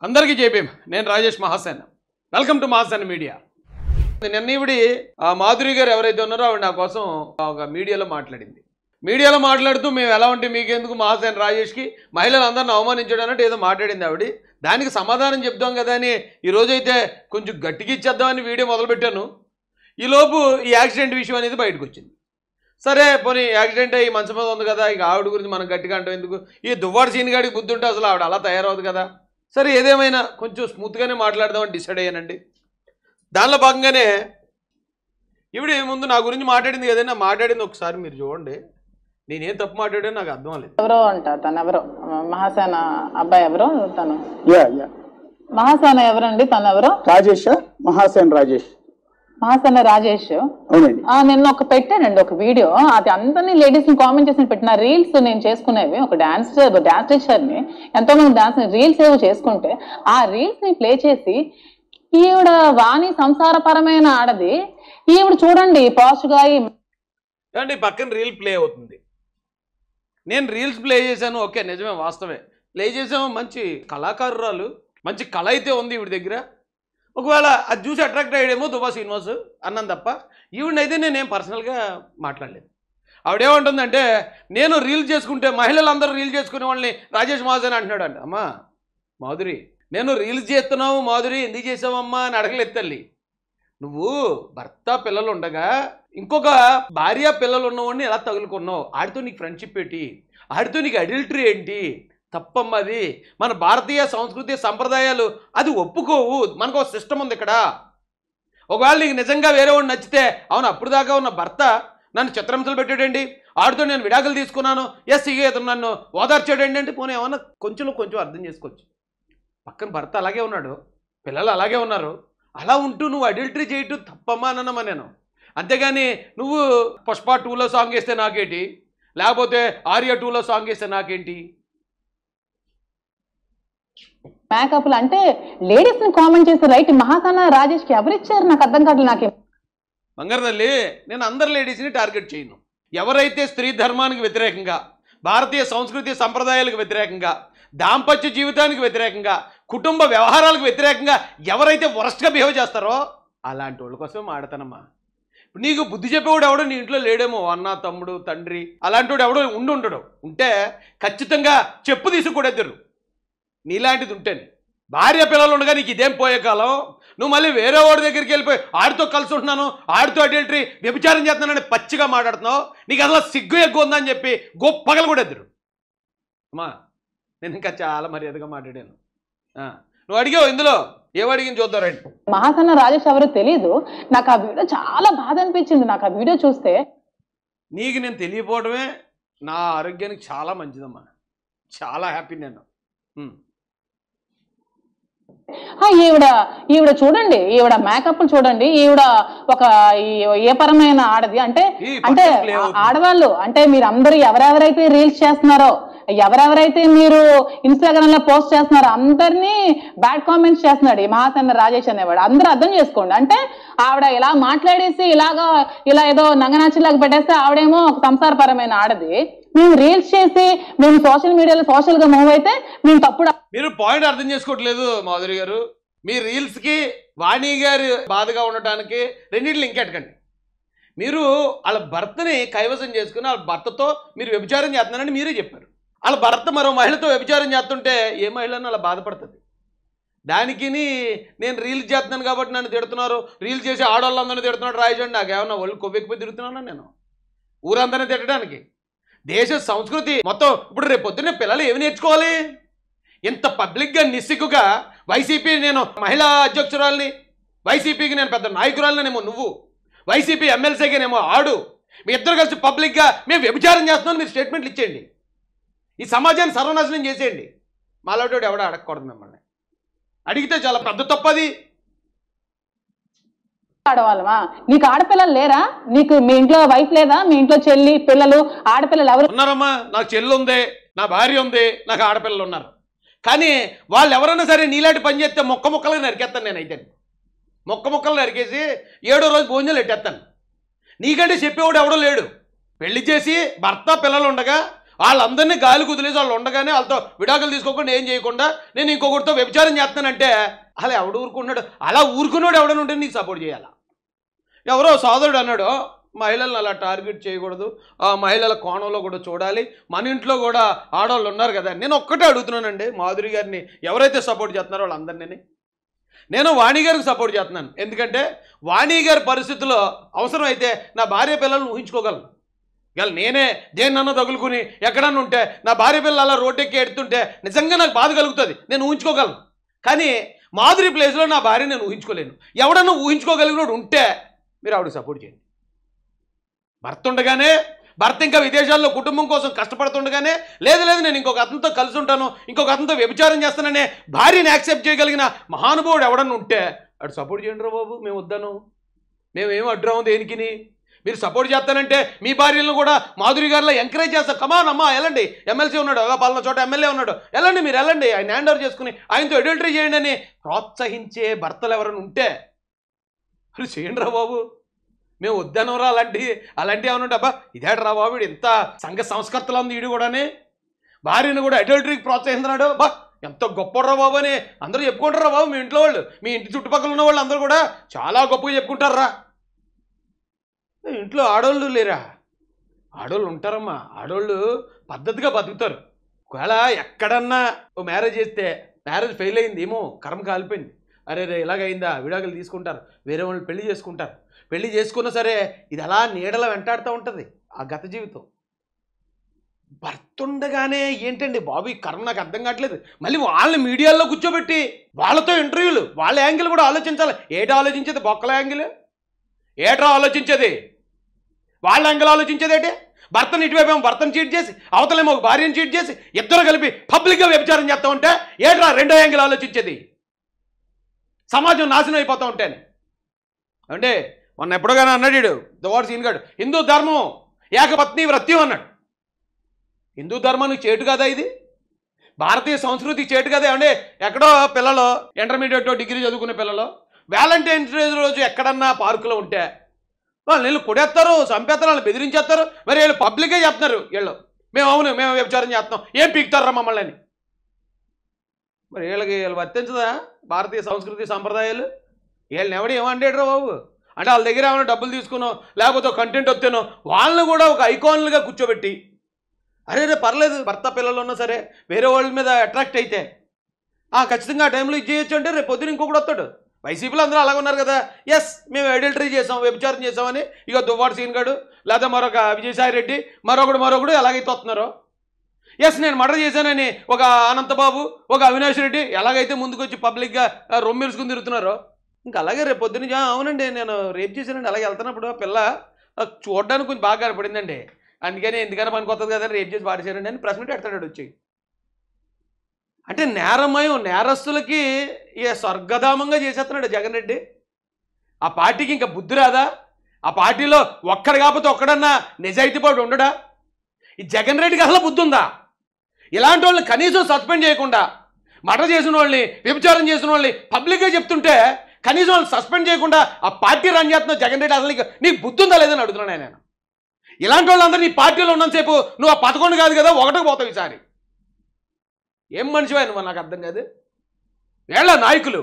అందరికీ జేబీఎం నేను Rajesh Mahasen welcome to Mahasen media నిన్న ఈవిడి మాధురి గారు ఎవరైతే ఉన్నారో ఆవిడ నా కోసం ఒక మీడియాలో మాట్లాడుతూ మేము ఎలా ఉంటే మీకెందుకు మహాసేన్ రాజేష్కి మహిళలందరిని అవమానించడానికి ఏదో మాట్లాడింది ఆవిడ దానికి సమాధానం చెప్దాం కదా అని ఈరోజైతే కొంచెం గట్టిగా ఇచ్చేద్దామని వీడియో మొదలుపెట్టాను ఈలోపు ఈ యాక్సిడెంట్ విషయం అనేది బయటకు వచ్చింది సరే పోనీ యాక్సిడెంట్ అయ్యి మంచం మీద ఉంది కదా ఇక ఆవిడ గురించి మనం గట్టిగా అంటాం ఎందుకు ఈ దువ్వాడు సీన్ గాడికి బుద్ధి ఉంటే అసలు ఆవిడ అలా తయారవుతుంది కదా సరే ఏదేమైనా కొంచెం స్మూత్గానే మాట్లాడదామని డిసైడ్ అయ్యానండి దానిలో భాగంగానే ఈవిడ ముందు నా గురించి మాట్లాడింది కదన్నా మాట్లాడింది ఒకసారి మీరు చూడండి నేనేం తప్పు మాట్లాడాను నాకు అర్థం లేదు ఎవరో అంట తను ఎవరో మహాసేన అబ్బాయి ఎవరో తను మహాసేన ఎవరండి తను ఎవరో రాజేష్ మహాసేన్ రాజేష్ మహాసేన రాజేష్ నిన్న ఒక పెట్టానండి ఒక వీడియో అది అందరినీ లేడీస్ ని కామెంట్ చేసి పెట్టిన రీల్స్ నేను చేసుకునేవి ఒక డాన్స్ టీచర్ ని ఎంతో మంది డాన్స్ రీల్స్ ఏవో చేసుకుంటే ఆ రీల్స్ ని ప్లే చేసి ఈవిడ వాణి సంసారపరమైన ఆడది ఈవిడ చూడండి పాజిటివ్ గా పక్కన రీల్ ప్లే అవుతుంది నేను రీల్స్ ప్లే చేశాను ఓకే నిజమే వాస్తవే ప్లే చేసాము మంచి కళాకారురాలు మంచి కళ అయితే ఉంది ఈవిడ దగ్గర ఒకవేళ అది చూసి అట్రాక్ట్ అయ్యాడేమో దుబా శ్రీనివాస్ అన్నాను తప్ప ఈవిడనైతే నేనేం పర్సనల్గా మాట్లాడలేదు ఆవిడేమంటుందంటే నేను రీల్ చేసుకుంటే మహిళలందరూ రీల్ చేసుకునే వాళ్ళని రాజేష్ మహాసేన్ అంటున్నాడు అంట అమ్మా మాధురి నేను రీల్స్ చేస్తున్నావు మాధురి ఎందుకు చేసావమ్మా అని అడగలేదు తల్లి నువ్వు భర్త పిల్లలు ఉండగా ఇంకొక భార్య పిల్లలు ఉన్నవాడిని ఎలా తగులుకున్నావు ఆడితో నీకు ఫ్రెండ్షిప్ ఏంటి ఆడితో నీకు అడల్టరీ ఏంటి తప్పమ్మది మన భారతీయ సంస్కృతి సంప్రదాయాలు అది ఒప్పుకోవు మనకు ఒక సిస్టమ్ ఉంది ఇక్కడ ఒకవేళ నీకు నిజంగా వేరే వాడిని నచ్చితే అవును అప్పుడు దాకా ఉన్న భర్త నన్ను చిత్రహింసలు పెట్టాడండి ఆడితో నేను విడాకులు తీసుకున్నాను ఇతను నన్ను ఓదార్చాడండి అంటే పోనీ ఏమన్నా కొంచెం అర్థం చేసుకోవచ్చు పక్కన భర్త అలాగే ఉన్నాడు పిల్లలు అలాగే ఉన్నారు అలా ఉంటూ నువ్వు అడల్టరీ చేయటం తప్పమ్మా అన్నమ్మా నేను అంతేగాని నువ్వు పుష్ప 2లో సాంగ్ వేస్తే నాకేంటి లేకపోతే ఆర్య 2లో సాంగ్ వేస్తే నాకేంటి మేకప్లు అంటే లేడీస్ ని కామెంట్ చేసే రైట్ మహాసేన రాజేష్ కి ఎవరిచ్చారు నాకు అర్థం కావట్లేదు నాకేం బంగారు తల్లి నేను అందరు లేడీస్ని టార్గెట్ చేయను ఎవరైతే స్త్రీ ధర్మానికి వ్యతిరేకంగా భారతీయ సంస్కృతి సంప్రదాయాలకు వ్యతిరేకంగా దాంపత్య జీవితానికి వ్యతిరేకంగా కుటుంబ వ్యవహారాలకు వ్యతిరేకంగా ఎవరైతే వరస్ట్గా బిహేవ్ చేస్తారో అలాంటి వాళ్ళ కోసం ఆడతానమ్మా ఇప్పుడు నీకు బుద్ధి చెప్పేవాడు ఎవడో నీ ఇంట్లో లేడేమో అన్న తమ్ముడు తండ్రి అలాంటి వాడు ఎవడో ఉండడు ఉంటే ఖచ్చితంగా చెప్పు తీసుకుడెద్దరు నీలాంటిది ఉంటేనే భార్య పిల్లలు ఉండగా నీకు ఇదేం పోయే కాలం నువ్వు మళ్ళీ వేరే వాడి దగ్గరికి వెళ్ళిపోయి ఆడితో కలిసి ఉంటున్నాను ఆడితో అడల్టరీ వ్యభిచారం చేస్తున్నానని పచ్చిగా మాట్లాడుతున్నావు నీకు అసలు సిగ్గు ఎక్కువ ఉందని చెప్పి గొప్పగలు కూడా ఎదురు అమ్మా నేను ఇంకా చాలా మర్యాదగా మాట్లాడాను నువ్వు అడిగావు ఇందులో ఏమడిగిన చూద్దారండి మహాసేన రాజేష్ ఎవరో తెలీదు నాకు ఆ వీడియో చాలా బాధ అనిపించింది నాకు ఆ వీడియో చూస్తే నీకు నేను తెలియపోవడమే నా ఆరోగ్యానికి చాలా మంచిదమ్మా చాలా హ్యాపీ నేను ఈవిడ చూడండి ఈవిడ మేకప్ చూడండి ఈవిడ ఒక ఏ పరమైన ఆడది అంటే ఆడవాళ్ళు అంటే మీరు అందరూ ఎవరెవరైతే రీల్స్ చేస్తున్నారో ఎవరెవరైతే మీరు ఇన్స్టాగ్రామ్ లో పోస్ట్ చేస్తున్నారో అందరినీ బ్యాడ్ కామెంట్స్ చేస్తున్నాడు ఈ మహాసేన రాజేష్ అనేవాడు అందరూ అర్థం చేసుకోండి అంటే ఆవిడ ఇలా మాట్లాడేసి ఇలా ఏదో నంగనాచిలాగా పెట్టేస్తే ఆవిడేమో ఒక సంసారపరమైన ఆడది మేము రీల్స్ చేసి మేము సోషల్ మీడియాలో సోషల్ గా మూవ్ అయితే మేము తప్పుడు మీరు పాయింట్ అర్థం చేసుకోవట్లేదు మాధురి గారు మీ రీల్స్కి వాణి గారు బాధగా ఉండటానికి రెండింటిని ఇంకెట్టకండి మీరు వాళ్ళ భర్తని కైవసం చేసుకుని వాళ్ళ భర్తతో మీరు వ్యభిచారం చేస్తున్నారని మీరే చెప్పారు వాళ్ళ భర్త మరో మహిళతో వ్యభిచారం చేస్తుంటే ఏ మహిళను అలా బాధపడుతుంది దానికి నేను రీల్స్ చేస్తున్నాను కాబట్టి నన్ను తిడుతున్నారు రీల్స్ చేసి ఆడవాళ్ళందరినీ తిడుతున్నాడు రాయచండి నాకేమన్నా ఒళ్ళు కొవ్వెక్కిపోయి తిరుగుతున్నాను నేను ఊరందరినీ తిట్టడానికి దేశ సంస్కృతి మొత్తం ఇప్పుడు రేపు పొద్దున్నే పిల్లలు ఏమి నేర్చుకోవాలి ఇంత పబ్లిక్గా నిస్సిగ్గుగా వైసీపీ నేను మహిళా అధ్యక్షురాలని వైసీపీకి నేను పెద్ద నాయకురాలనేమో నువ్వు వైసీపీ ఎమ్మెల్సీగానేమో ఆడు మీ ఇద్దరు కలిసి పబ్లిక్గా మేము వ్యభిచారం చేస్తున్నామని మీరు స్టేట్మెంట్లు ఇచ్చేయండి ఈ సమాజాన్ని సర్వనాశనం చేసేయండి మాలాటోడు ఎవడో అడగకూడదు మిమ్మల్ని అడిగితే చాలా పెద్ద తప్పది ఆడవాళ్ళమా నీకు ఆడపిల్లలు లేరా నీకు మీ ఇంట్లో వైఫ్ లేదా మీ ఇంట్లో చెల్లి పిల్లలు ఆడపిల్లలు ఎవరు ఉన్నారమ్మా నాకు చెల్లి ఉంది నా భార్య ఉంది నాకు ఆడపిల్లలు ఉన్నారు కానీ వాళ్ళు ఎవరైనా సరే నీలాంటి పని చేస్తే మొక్కలుగా నరికేస్తాను నేనైతే మొక్కలు నరికేసి 7వ రోజు భోజనాలు పెట్టేస్తాను నీకంటే చెప్పేవాడు ఎవడో లేడు పెళ్లి చేసి భర్త పిల్లలు ఉండగా వాళ్ళందరినీ గాలి కుదిలేసి వాళ్ళు ఉండగానే వాళ్ళతో విడాకులు తీసుకోకుండా ఏం చేయకుండా నేను ఇంకొకరితో వ్యభిచారం చేస్తానంటే అలా ఎవడు ఊరుకున్నాడు? అలా ఊరుకున్నాడు ఎవడని ఉంటే నీకు సపోర్ట్ చేయాలా? ఎవరో సోదరుడు అన్నాడు, మహిళలను అలా టార్గెట్ చేయకూడదు, ఆ మహిళల కోణంలో కూడా చూడాలి, మన ఇంట్లో కూడా ఆడవాళ్ళు ఉన్నారు కదా. నేను ఒక్కటే అడుగుతున్నానండి, మాధురి గారిని ఎవరైతే సపోర్ట్ చేస్తున్నారో వాళ్ళందరినీ నేను వాణి గారికి సపోర్ట్ చేస్తున్నాను. ఎందుకంటే వాణి గారి పరిస్థితుల్లో అవసరమైతే నా భార్య పిల్లలను ఊహించుకోగలను. ఇవాళ నేనే దేన్నన్నా తగులుకుని ఎక్కడన్నా ఉంటే నా భార్య పిల్లలు అలా రోడ్డెక్కి ఎడుతుంటే నిజంగా నాకు బాధ కలుగుతుంది, నేను ఊహించుకోగలను. కానీ మాధురి ప్లేస్లో నా భార్య నేను ఊహించుకోలేను. ఎవడన్నా ఊహించుకోగలిగినోడు ఉంటే మీరు ఆవిడకి సపోర్ట్ చేయండి. భర్త ఉండగానే, భర్త ఇంకా విదేశాల్లో కుటుంబం కోసం కష్టపడుతుండగానే లేదు నేను ఇంకొక అతనితో కలిసి ఉంటాను, ఇంకొక అతనితో వ్యభిచారం చేస్తాననే భార్యని యాక్సెప్ట్ చేయగలిగిన మహానుభావుడు ఎవడన్నా ఉంటే అటు సపోర్ట్ చేయండి రా బాబు. మేము వద్దాను, మేమేం అడ్రాము దేనికిని. మీరు సపోర్ట్ చేస్తానంటే మీ భార్యలను కూడా మాధురి గారిలో ఎంకరేజ్ చేస్తాం. కమాన్ అమ్మా వెళ్ళండి, ఎమ్మెల్సీ ఉన్నాడు, పలానా చోట ఎమ్మెల్యే ఉన్నాడు, వెళ్ళండి మీరు వెళ్ళండి, ఆయన హ్యాండ్ ఓవర్ చేసుకుని ఆయనతో అడల్టరీ చేయండి అని ప్రోత్సహించే భర్తలు ఎవరైనా ఉంటే అరే చేయండి రా బాబు. మేము వద్దనవరా అలాంటి ఏమైనా ఉంటే అబ్బా ఇదేట్రా బాబు వీడు ఇంత సంఘ సంస్కర్తలు ఉంది, వీడు కూడానే భార్యను కూడా అడల్టరీకి ప్రోత్సహిస్తున్నాడు, బా ఎంత గొప్పరా బాబు అని అందరూ చెప్పుకుంటారా బాబు. మీ ఇంట్లో వాళ్ళు, మీ ఇంటి చుట్టుపక్కల ఉన్న వాళ్ళు అందరూ కూడా చాలా గొప్పగా చెప్పుకుంటారా. ఇంట్లో ఆడవాళ్ళు లేరా? ఆడవాళ్ళు ఉంటారమ్మా, ఆడవాళ్ళు పద్ధతిగా బతుకుతారు. ఒకవేళ ఎక్కడన్నా ఓ మ్యారేజ్ చేస్తే మ్యారేజ్ ఫెయిల్ అయింది ఏమో, కర్మ కాలిపోయింది, అరే ఇలాగైందా, విడాకులు తీసుకుంటారు, వేరే వాళ్ళు పెళ్లి చేసుకుంటారు. పెళ్లి చేసుకున్నా సరే ఇది అలా నీడలా వెంటాడుతూ ఉంటుంది ఆ గత జీవితం. భర్త ఉండగానే ఏంటండి బాబు ఈ కర్మ, నాకు అర్థం కావట్లేదు. మళ్ళీ వాళ్ళని మీడియాలో కూర్చోబెట్టి వాళ్ళతో ఇంటర్వ్యూలు, వాళ్ళ యాంగిల్ కూడా ఆలోచించాలి. ఏటా ఆలోచించేది? బొక్కల యాంగిల్ ఏట్రా ఆలోచించేది? వాళ్ళ యాంగిల్ ఆలోచించేది ఏంటి? భర్తను ఇటువైపు ఏమో భర్తను చీట్ చేసి, అవతలేమో ఒక భార్యను చీట్ చేసి, ఇద్దరు కలిపి పబ్లిక్గా వ్యభిచారం చేస్తూ ఉంటే ఏట్రా రెండో యాంగిల్ ఆలోచించేది? సమాజం నాశనం అయిపోతూ ఉంటాను అంటే మొన్న ఎప్పుడోగానే అన్నాడు వీడు దువ్వాడ సీన్ గాడు, హిందూ ధర్మం ఏకపత్ని వ్రత్యం అన్నాడు. హిందూ ధర్మానికి చేటు కదా ఇది? భారతీయ సంస్కృతికి చేటు కదా? అంటే ఎక్కడో పిల్లలు ఇంటర్మీడియట్ డిగ్రీ చదువుకునే పిల్లలు వ్యాలంటైన్స్ డే రోజు ఎక్కడన్నా పార్కులో ఉంటే వాళ్ళు వీళ్ళు కొడేస్తారు, చంపేస్తారు, వాళ్ళు బెదిరించేస్తారు. మరి వీళ్ళు పబ్లిక్గా చెప్తున్నారు వీళ్ళు మేము వ్యభిచారం చేస్తున్నాం, ఏం పీకుతారా మమ్మల్ని అని. మరి వీళ్ళు వర్తించదా భారతీయ సంస్కృతి సంప్రదాయాలు? వీళ్ళని ఎవడు ఏమంటాడు బాబు? అంటే వాళ్ళ దగ్గర ఏమైనా డబ్బులు తీసుకునో లేకపోతే కంటెంట్ వస్తేనో వాళ్ళని కూడా ఒక ఐకాన్లుగా కూర్చోబెట్టి అరే పర్లేదు భర్త పిల్లలు ఉన్నా సరే వేరే వాళ్ళ మీద అట్రాక్ట్ అయితే ఖచ్చితంగా ఆ టైంలో ఇది చేయొచ్చు అంటే రేపు పొద్దున ఇంకొకటి వస్తాడు. వైసీపీలో అందరూ అలాగ ఉన్నారు కదా, ఎస్ మేము అడల్టరీ చేసాం, వ్యభిచారం చేసామని ఇక దువ్వాడ సీన్ గాడు లేదా మరొక విజయసాయి రెడ్డి మరొకడు ఎలాగైతే వస్తున్నారో, ఎస్ నేను మర్డర్ చేశానని ఒక అనంతబాబు ఒక అవినాష్ రెడ్డి ఎలాగైతే ముందుకు వచ్చి పబ్లిక్గా రొమ్మిరుసుకుని తిరుగుతున్నారో ఇంకా అలాగే రేపు పొద్దున అవునండి నేను రేప్ చేశానండి అలాగే వెళ్తున్నప్పుడు పిల్ల చూడడానికి కొంచెం బాగా కనపడిందండి, అందుకని ఎందుకైనా పనికి వస్తుంది కదా రేప్ చేసి పాడేశారండి అని ప్రశ్న పెడతాడు వచ్చి. అంటే నేరమయం నేరస్తులకి ఇక స్వర్గధామంగా చేసేస్తున్నాడు జగన్ రెడ్డి. ఆ పార్టీకి ఇంకా బుద్ధి రాదా? ఆ పార్టీలో ఒక్కడు కాకపోతే ఒక్కడన్నా నిజాయితీపాటు ఉండడా? ఈ జగన్ రెడ్డికి అసలు బుద్ధి ఉందా? ఇలాంటి వాళ్ళని కనీసం సస్పెండ్ చేయకుండా మర్డర్ చేసిన వాళ్ళని వ్యభిచారం చేసిన వాళ్ళని పబ్లిక్గా చెప్తుంటే కనీసం వాళ్ళు సస్పెండ్ చేయకుండా ఆ పార్టీ రన్ చేస్తున్న జగన్ రెడ్డి అసలు నీకు బుద్ధి ఉందా లేదని అడుగుతున్నాను నేను. ఇలాంటి వాళ్ళందరూ నీ పార్టీలో ఉన్నంతసేపు నువ్వు ఆ 11 కాదు కదా 1కి పోతావు ఈసారి. ఏం మనిషివా నువ్వు? నాకు అర్థం కాదు. వీళ్ళ నాయకులు